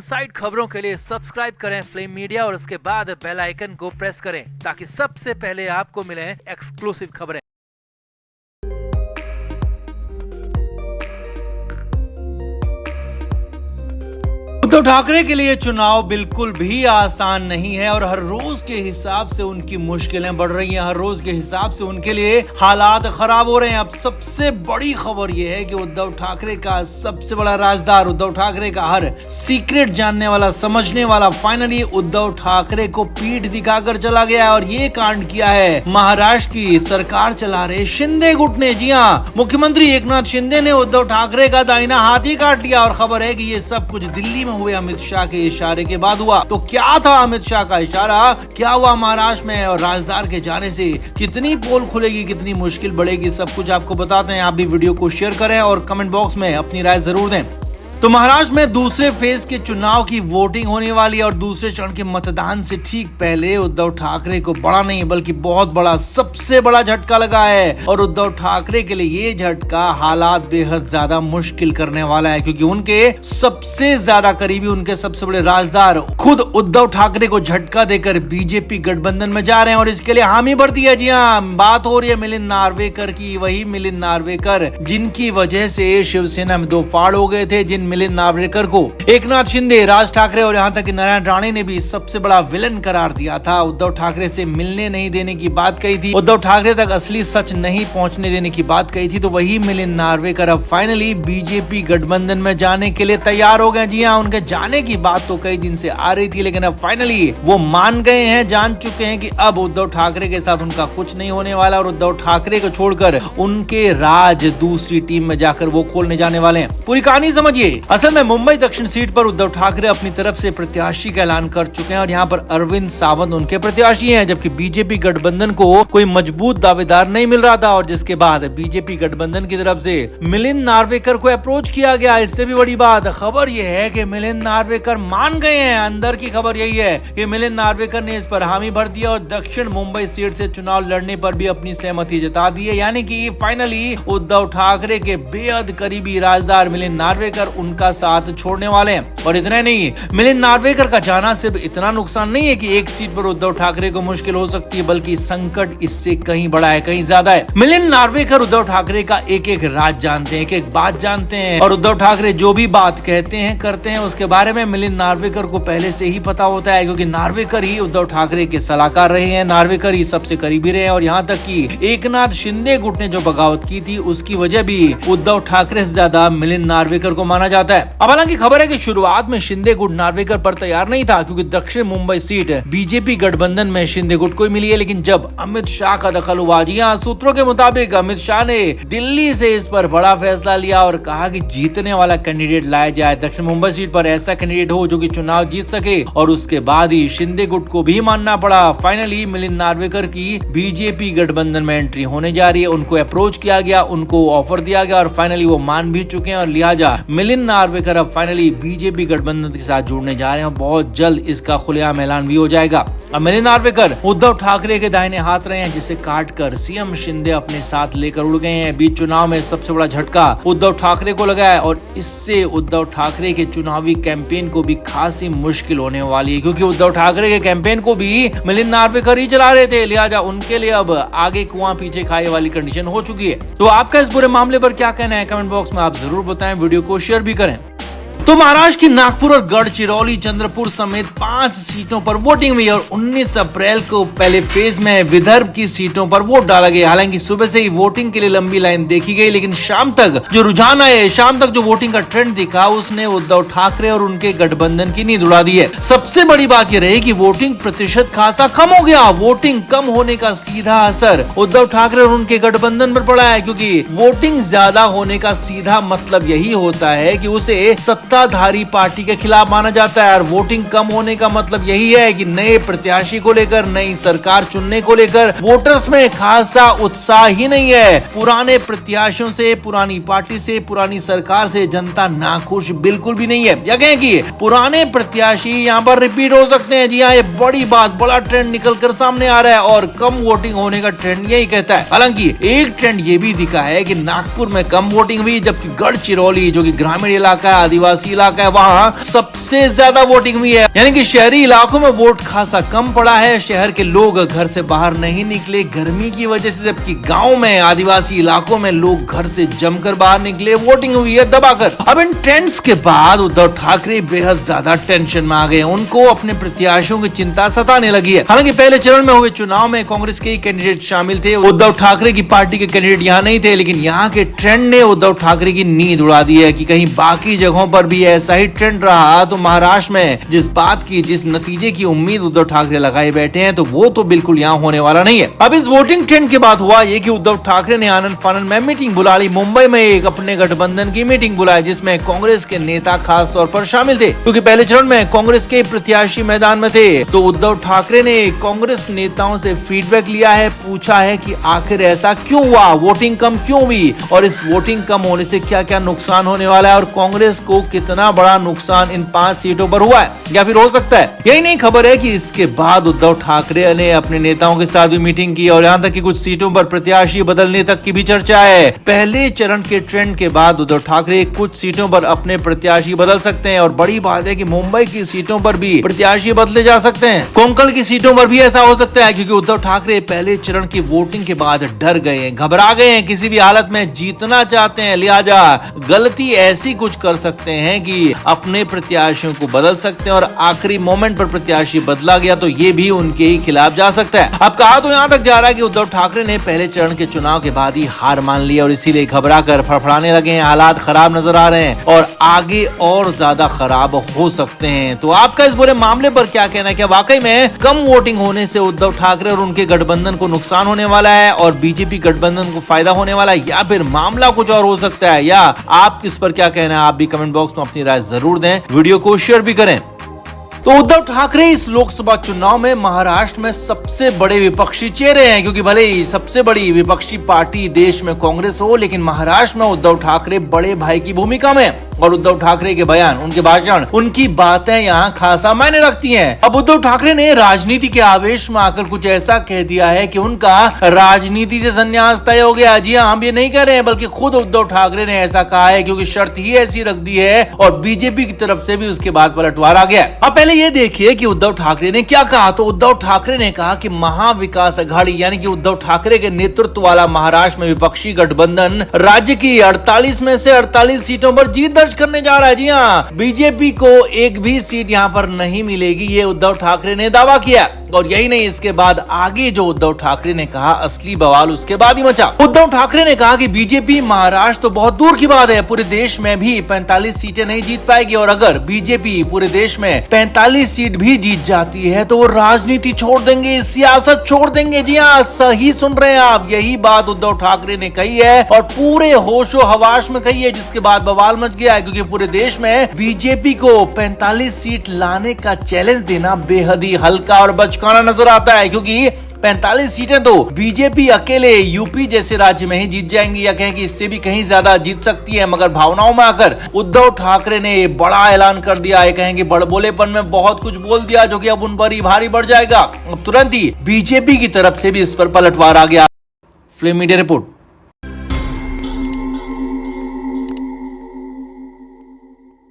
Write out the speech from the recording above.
Side खबरों के लिए सब्सक्राइब करें फ्लेम मीडिया और उसके बाद बेल आइकन को प्रेस करें ताकि सबसे पहले आपको मिले एक्सक्लूसिव खबरें। उद्धव ठाकरे के लिए चुनाव बिल्कुल भी आसान नहीं है और हर रोज के हिसाब से उनकी मुश्किलें बढ़ रही हैं। हर रोज के हिसाब से उनके लिए हालात खराब हो रहे हैं। अब सबसे बड़ी खबर यह है कि उद्धव ठाकरे का सबसे बड़ा राजदार, उद्धव ठाकरे का हर सीक्रेट जानने वाला, समझने वाला, फाइनली उद्धव ठाकरे को पीठ दिखाकर चला गया है और ये कांड किया है महाराष्ट्र की सरकार चला रहे शिंदे गुट ने। जी हाँ, मुख्यमंत्री एकनाथ शिंदे ने उद्धव ठाकरे का दाहिना हाथ ही काट लिया और खबर है कि ये सब कुछ दिल्ली में हुए अमित शाह के इशारे के बाद हुआ। तो क्या था अमित शाह का इशारा, क्या हुआ महाराष्ट्र में और राजदार के जाने से कितनी पोल खुलेगी, कितनी मुश्किल बढ़ेगी, सब कुछ आपको बताते हैं। आप भी वीडियो को शेयर करें और कमेंट बॉक्स में अपनी राय जरूर दें। तो महाराष्ट्र में दूसरे फेज के चुनाव की वोटिंग होने वाली है और दूसरे चरण के मतदान से ठीक पहले उद्धव ठाकरे को बड़ा नहीं बल्कि बहुत बड़ा, सबसे बड़ा झटका लगा है और उद्धव ठाकरे के लिए ये झटका हालात बेहद ज्यादा मुश्किल करने वाला है क्योंकि उनके सबसे ज्यादा करीबी, उनके सबसे बड़े राजदार खुद उद्धव ठाकरे को झटका देकर बीजेपी गठबंधन में जा रहे हैं और इसके लिए हामी भर दी है। जी हाँ, बात हो रही है मिलिंद नार्वेकर की, वही मिलिंद नार्वेकर जिनकी वजह से शिवसेना में दो फाड़ हो गए थे, जिन मिलिंद नार्वेकर को एकनाथ शिंदे, राज ठाकरे और यहां तक कि नारायण राणे ने भी सबसे बड़ा विलन करार दिया था। उद्धव ठाकरे से मिलने नहीं देने की बात कही थी, उद्धव ठाकरे तक असली सच नहीं पहुंचने देने की बात कही थी। तो वही मिलिंद नार्वेकर अब फाइनली बीजेपी गठबंधन में जाने के लिए तैयार हो गए। जी हाँ, उनके जाने की बात तो कई दिन से आ रही थी लेकिन अब फाइनली वो मान गए हैं, जान चुके हैं कि अब उद्धव ठाकरे के साथ उनका कुछ नहीं होने वाला और उद्धव ठाकरे को छोड़कर उनके राज दूसरी टीम में जाकर वो खोलने जाने वाले हैं। पूरी कहानी समझिए। असल में मुंबई दक्षिण सीट पर उद्धव ठाकरे अपनी तरफ से प्रत्याशी का ऐलान कर चुके हैं और यहाँ पर अरविंद सावंत उनके प्रत्याशी हैं, जबकि बीजेपी गठबंधन को कोई मजबूत दावेदार नहीं मिल रहा था और जिसके बाद बीजेपी गठबंधन की तरफ से मिलिंद नार्वेकर को अप्रोच किया गया। इससे भी बड़ी बात खबर यह है कि मिलिंद नार्वेकर मान गए हैं। अंदर की खबर यही है कि मिलिंद नार्वेकर ने इस पर हामी भर दिया और दक्षिण मुंबई सीट से चुनाव लड़ने पर भी अपनी सहमति जता दी है। यानी कि फाइनली उद्धव ठाकरे के बेहद करीबी राजदार मिलिंद नार्वेकर उनका साथ छोड़ने वाले हैं। और इतना नहीं, मिलिंद नार्वेकर का जाना सिर्फ इतना नुकसान नहीं है कि एक सीट पर उद्धव ठाकरे को मुश्किल हो सकती है, बल्कि संकट इससे कहीं बड़ा है, कहीं ज्यादा है। मिलिंद नार्वेकर उद्धव ठाकरे का एक एक राज जानते हैं, एक एक बात जानते हैं और उद्धव ठाकरे जो भी बात कहते हैं, करते हैं, उसके बारे में मिलिंद नार्वेकर को पहले से ही पता होता है क्योंकि नार्वेकर ही उद्धव ठाकरे के सलाहकार रहे हैं, नार्वेकर ही सबसे करीबी रहे हैं और यहाँ तक कि एकनाथ शिंदे गुट ने जो बगावत की थी उसकी वजह भी उद्धव ठाकरे से ज्यादा मिलिंद नार्वेकर को माना जाता है। अब हालांकि खबर है कि शुरुआत में शिंदे गुट नार्वेकर पर तैयार नहीं था क्योंकि दक्षिण मुंबई सीट बीजेपी गठबंधन में शिंदे गुट को मिली है, लेकिन जब अमित शाह का दखल हुआ, जी हां, सूत्रों के मुताबिक अमित शाह ने दिल्ली से इस पर बड़ा फैसला लिया और कहा कि जीतने वाला कैंडिडेट लाया जाए, दक्षिण मुंबई सीट पर ऐसा कैंडिडेट हो जो कि चुनाव जीत सके और उसके बाद ही शिंदे गुट को भी मानना पड़ा। फाइनली मिलिंद नार्वेकर की बीजेपी गठबंधन में एंट्री होने जा रही है, उनको अप्रोच किया गया, उनको ऑफर दिया गया और फाइनली वो मान भी चुके हैं और लिहाजा मिलिंद नार्वेकर अब फाइनली बीजेपी गठबंधन के साथ जुड़ने जा रहे हैं और बहुत जल्द इसका खुलेआम ऐलान भी हो जाएगा। अब मिलिंद नार्वेकर उद्धव ठाकरे के दाहिने हाथ रहे हैं जिसे काटकर सीएम शिंदे अपने साथ लेकर उड़ गए हैं। बीच चुनाव में सबसे बड़ा झटका उद्धव ठाकरे को लगा है और इससे उद्धव ठाकरे के चुनावी कैंपेन को भी खासी मुश्किल होने वाली है क्योंकि उद्धव ठाकरे के कैंपेन को भी मिलिंद नार्वेकर ही चला रहे थे, लिहाजा उनके लिए अब आगे कुआं पीछे खाए वाली कंडीशन हो चुकी है। तो आपका इस पूरे मामले पर क्या कहना है कमेंट बॉक्स में आप जरूर बताएं, वीडियो को शेयर भी करें। तो महाराष्ट्र की नागपुर और गढ़चिरौली, चंद्रपुर समेत 5 सीटों पर वोटिंग हुई और 19 अप्रैल को पहले फेज में विदर्भ की सीटों पर वोट डाला गया। हालांकि सुबह से ही वोटिंग के लिए लंबी लाइन देखी गई लेकिन शाम तक जो रुझान आए, शाम तक जो वोटिंग का ट्रेंड दिखा उसने उद्धव ठाकरे और उनके गठबंधन की नींद उड़ा दी है। सबसे बड़ी बात यह रही कि वोटिंग प्रतिशत खासा कम हो गया। वोटिंग कम होने का सीधा असर उद्धव ठाकरे और उनके गठबंधन पर पड़ा है क्योंकि वोटिंग ज्यादा होने का सीधा मतलब यही होता है कि उसे सत्ताधारी पार्टी के खिलाफ माना जाता है और वोटिंग कम होने का मतलब यही है कि नए प्रत्याशी को लेकर, नई सरकार चुनने को लेकर वोटर्स में खासा उत्साह ही नहीं है। पुराने प्रत्याशियों से, पुरानी पार्टी से, पुरानी सरकार से जनता नाखुश बिल्कुल भी नहीं है। या कहें कि पुराने प्रत्याशी यहाँ पर रिपीट हो सकते हैं। जी हाँ, ये बड़ी बात, बड़ा ट्रेंड निकल कर सामने आ रहा है और कम वोटिंग होने का ट्रेंड यही कहता है। हालांकि एक ट्रेंड ये भी दिखा है कि नागपुर में कम वोटिंग हुई जबकि गढ़चिरौली जो कि ग्रामीण इलाका है, आदिवासी आदिवासी इलाका है वहाँ सबसे ज्यादा वोटिंग हुई है। यानी कि शहरी इलाकों में वोट खासा कम पड़ा है। शहर के लोग घर से बाहर नहीं निकले गर्मी की वजह से, जबकि गाँव में आदिवासी इलाकों में लोग घर से जमकर बाहर निकले, वोटिंग हुई है दबाकर। अब इन ट्रेंड्स के बाद उद्धव ठाकरे बेहद ज्यादा टेंशन में आ गए। उनको अपने प्रत्याशियों की चिंता सताने लगी है। हालांकि पहले चरण में हुए चुनाव में कांग्रेस के कैंडिडेट शामिल थे, उद्धव ठाकरे की पार्टी के कैंडिडेट यहाँ नहीं थे, लेकिन यहाँ के ट्रेंड ने उद्धव ठाकरे की नींद उड़ा दी है कि कहीं बाकी जगहों पर भी ऐसा ही ट्रेंड रहा तो महाराष्ट्र में जिस नतीजे की उम्मीद उद्धव ठाकरे लगाए बैठे हैं तो वो तो बिल्कुल यहाँ होने वाला नहीं है। अब इस वोटिंग ट्रेंड के बाद हुआ ये कि उद्धव ठाकरे ने आनंद फानंद में मीटिंग बुला ली। मुंबई में एक अपने गठबंधन की मीटिंग बुलाई जिसमें कांग्रेस के नेता खास तौर पर शामिल थे, क्योंकि पहले चरण में कांग्रेस के प्रत्याशी मैदान में थे। तो उद्धव ठाकरे ने कांग्रेस नेताओं से फीडबैक लिया है, पूछा है कि आखिर ऐसा क्यों हुआ, वोटिंग कम क्यों हुई और इस वोटिंग कम होने से क्या क्या नुकसान होने वाला है और कांग्रेस को कितना बड़ा नुकसान इन 5 सीटों पर हुआ है या फिर हो सकता है। यही नहीं खबर है कि इसके बाद उद्धव ठाकरे ने अपने नेताओं के साथ भी मीटिंग की और यहाँ तक कि कुछ सीटों पर प्रत्याशी बदलने तक की भी चर्चा है। पहले चरण के ट्रेंड के बाद उद्धव ठाकरे कुछ सीटों पर अपने प्रत्याशी बदल सकते हैं और बड़ी बात है कि मुंबई की सीटों पर भी प्रत्याशी बदले जा सकते हैं। कोंकण की सीटों पर भी ऐसा हो सकता है, क्योंकि उद्धव ठाकरे पहले चरण की वोटिंग के बाद डर गए हैं, घबरा गए हैं, किसी भी हालत में जीतना चाहते हैं, लिहाजा गलती ऐसी कुछ कर सकते हैं कि अपने प्रत्याशियों को बदल सकते हैं और आखिरी मोमेंट पर प्रत्याशी बदला गया तो ये भी उनके ही खिलाफ जा सकता है। अब कहा तो यहाँ तक जा रहा है कि उद्धव ठाकरे ने पहले चरण के चुनाव के बाद ही हार मान ली और इसीलिए घबरा कर फड़फड़ाने लगे हैं, हालात खराब नजर आ रहे हैं और आगे और ज्यादा खराब हो सकते हैं। तो आपका इस पूरे मामले पर क्या कहना है? क्या वाकई में कम वोटिंग होने से उद्धव ठाकरे और उनके गठबंधन को नुकसान होने वाला है और बीजेपी गठबंधन को फायदा होने वाला है, या फिर मामला कुछ और हो सकता है? या आप इस पर क्या कहना है? आप भी कमेंट बॉक्स में अपनी राय जरूर दें, वीडियो को शेयर भी करें। तो उद्धव ठाकरे इस लोकसभा चुनाव में महाराष्ट्र में सबसे बड़े विपक्षी चेहरे हैं, क्योंकि भले ही सबसे बड़ी विपक्षी पार्टी देश में कांग्रेस हो, लेकिन महाराष्ट्र में उद्धव ठाकरे बड़े भाई की भूमिका में और उद्धव ठाकरे के बयान, उनके भाषण, उनकी बातें यहाँ खासा मायने रखती हैं। अब उद्धव ठाकरे ने राजनीति के आवेश में आकर कुछ ऐसा कह दिया है कि उनका राजनीति से संन्यास तय हो गया। जी हाँ, हम ये नहीं कह रहे हैं, बल्कि खुद उद्धव ठाकरे ने ऐसा कहा है, क्योंकि शर्त ही ऐसी रख दी है और बीजेपी की तरफ से भी उसके बाद पलटवार आ गया। अब पहले ये देखिए कि उद्धव ठाकरे ने क्या कहा। तो उद्धव ठाकरे ने कहा कि महाविकास अघाड़ी यानी कि उद्धव ठाकरे के नेतृत्व वाला महाराष्ट्र में विपक्षी गठबंधन राज्य की 48 में से 48 सीटों पर जीत दर्ज करने जा रहा है। जी हाँ, बीजेपी को एक भी सीट यहाँ पर नहीं मिलेगी, ये उद्धव ठाकरे ने दावा किया। और यही नहीं, इसके बाद आगे जो उद्धव ठाकरे ने कहा, असली बवाल उसके बाद ही मचा। उद्धव ठाकरे ने कहा कि बीजेपी महाराष्ट्र तो बहुत दूर की बात है, पूरे देश में भी 45 सीटें नहीं जीत पाएगी और अगर बीजेपी पूरे देश में 45 सीट भी जीत जाती है तो वो राजनीति छोड़ देंगे, सियासत छोड़ देंगे। जी हाँ, सही सुन रहे हैं आप, यही बात उद्धव ठाकरे ने कही है और पूरे होशो हवास में कही है, जिसके बाद बवाल मच गया है, क्योंकि पूरे देश में बीजेपी को 45 सीट लाने का चैलेंज देना बेहद ही हल्का और बचकाना नजर आता है, क्योंकि 45 सीटें तो बीजेपी अकेले यूपी जैसे राज्य में ही जीत जाएंगी, या कहें कि इससे भी कहीं ज्यादा जीत सकती है। मगर भावनाओं में आकर उद्धव ठाकरे ने बड़ा ऐलान कर दिया है, कहें कि बड़बोलेपन में बहुत कुछ बोल दिया जो कि अब उन पर ही भारी बढ़ जाएगा। अब तुरंत ही बीजेपी की तरफ से भी इस पर पलटवार आ गया। Film media report.